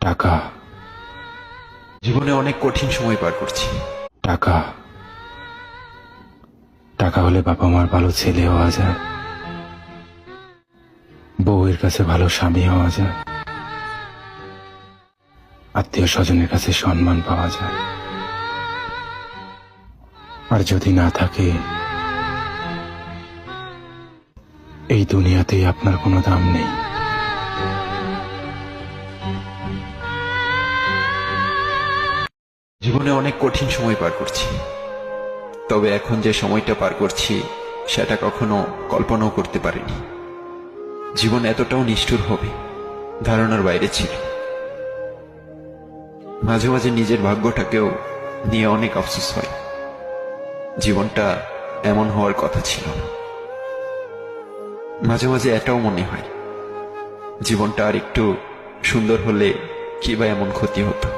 টাকা। জীবনে অনেক কঠিন সময় পার করছি। টাকা। টাকা হলে বাবা মার ভালো ছেলে হওয়া যায়, বউয়ের কাছে ভালো স্বামী হওয়া যায়, আত্মীয় স্বজনের কাছে সম্মান পাওয়া যায়। আর যদি না থাকে, এই দুনিয়াতেই আপনার কোনো দাম নেই। জীবনে অনেক কঠিন সময় পার করছি, তবে এখন যে সময়টা পার করছি সেটা কখনো কল্পনাও করতে পারিনি। জীবন এতটাও নিষ্ঠুর হবে ধারণার বাইরে ছিল। মাঝে মাঝে নিজের ভাগ্যটাকেও নিয়ে অনেক আফসোস হয়। জীবনটা এমন হওয়ার কথা ছিল না। মাঝে মাঝে এটাও মনে হয় জীবনটা আর একটু সুন্দর হলে কি বা এমন ক্ষতি হতো।